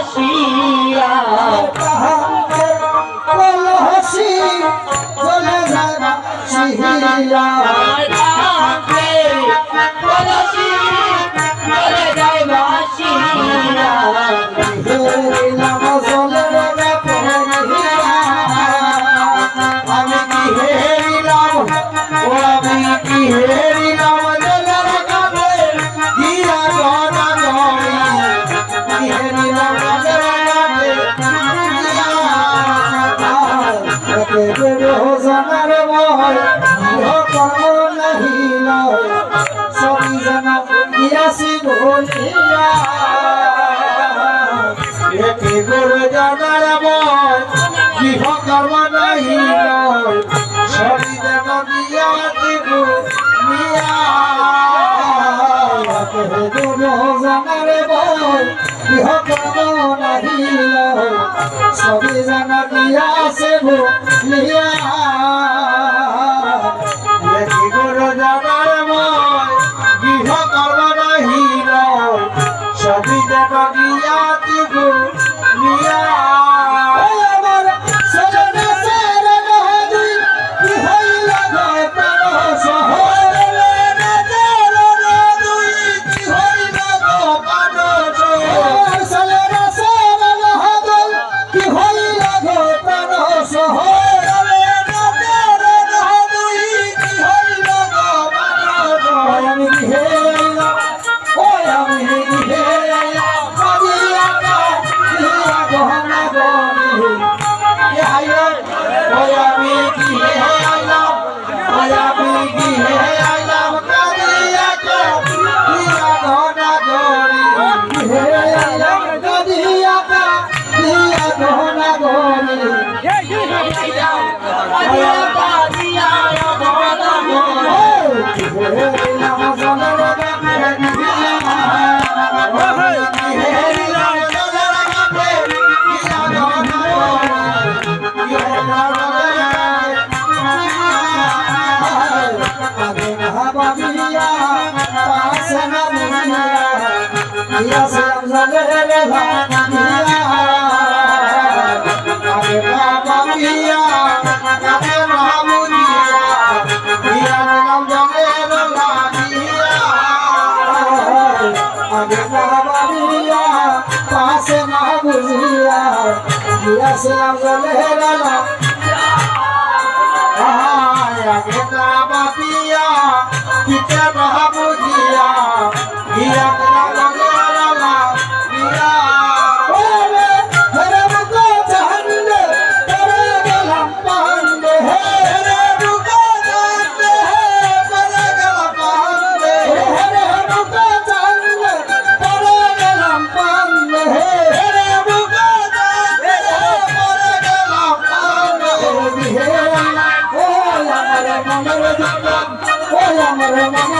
বাসিয়া কলহসি চলে যায় বাসিয়া কলসি চলে যায় বাসিয়া হেরিলাম জলের ব্যাপারিয়া আমি কি হেরিলাম ও আমি কি হেরিলাম জলের কাছে গিয়া গনা গড়ি কি হেরিলাম জলের কাছে গিয়া রোজানার ভয় কর্ম নাহি লয় সবই জানা গিয়াছি ভুলিয়া একে গরু জানার ভয় গৃহ কর্ম নাহি লয় সবই জানা গিয়াছি ভুলিয়া একে গরু জানার ভয় গৃহ কর্ম নাহি লয় সবই জানা গিয়াছে ভুলিয়া একে গরু জানার ভয় গৃহ কর্ম নাহি লয় সবই জানা গিয়াছি ভুলিয়া আমার সজনে সেরে নদী কি হইল গো প্রাণ শহরে কি হইল গো প্রাণ শহরে সজনে সেরে নদী কি হইল গো প্রাণ শহরে কি হইল গো প্রাণ শহরে আমি হেরিলাম ওই আমি হেরিলাম কাদিয়া কাদিয়া গহনা গনি ওই আমি কি হেরিলাম ওই আমি কি হেরিলাম কাদিয়া কাদিয়া গহনা গনি হেরিলাম কাদিয়া কাদিয়া গহনা গনি আমার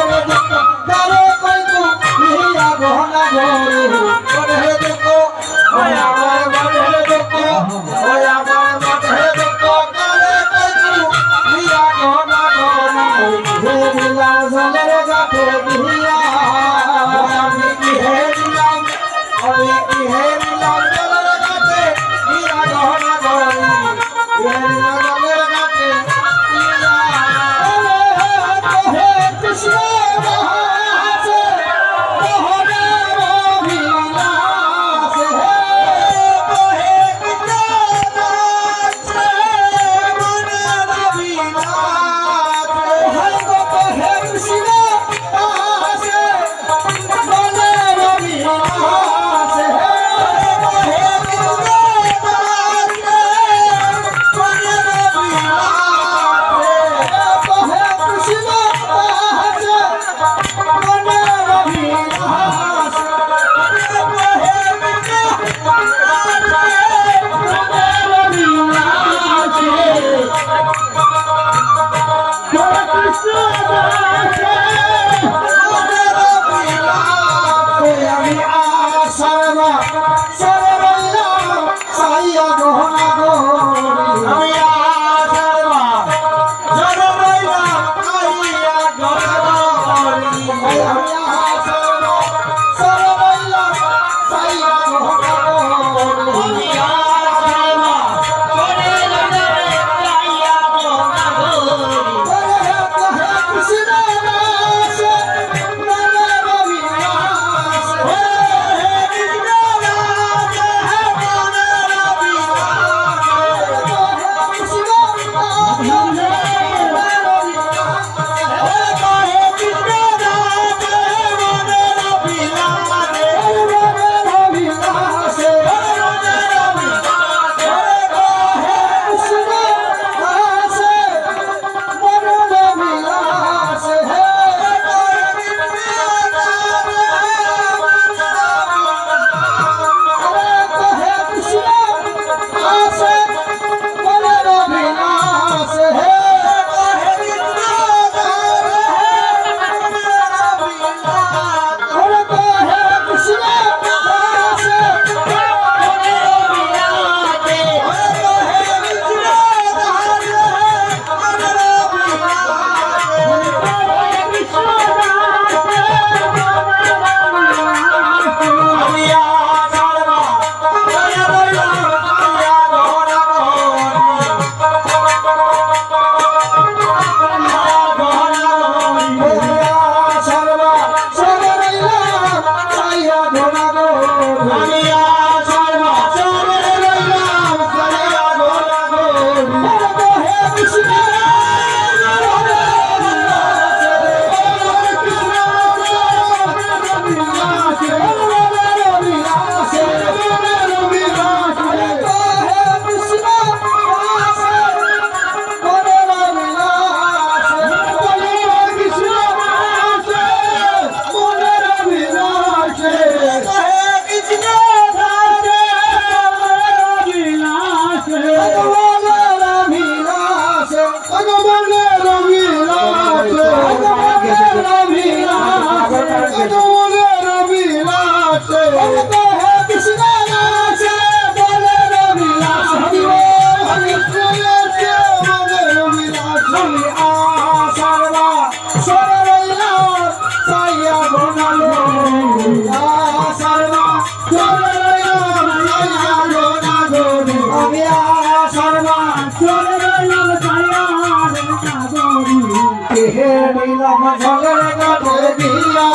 নিলাম জলের ঘাটে গিয়া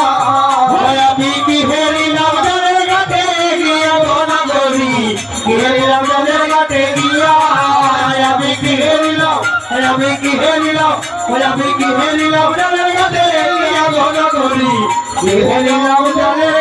আমি কি হেরিলাম জলের ঘাটে গিয়া ঘন করি কি হেরিলাম জলের ঘাটে গিয়া আমি কি হেরিলাম আমি কি হেরিলাম আমি কি হেরিলাম জলের ঘাটে গিয়া ঘন করি কি হেরিলাম জলের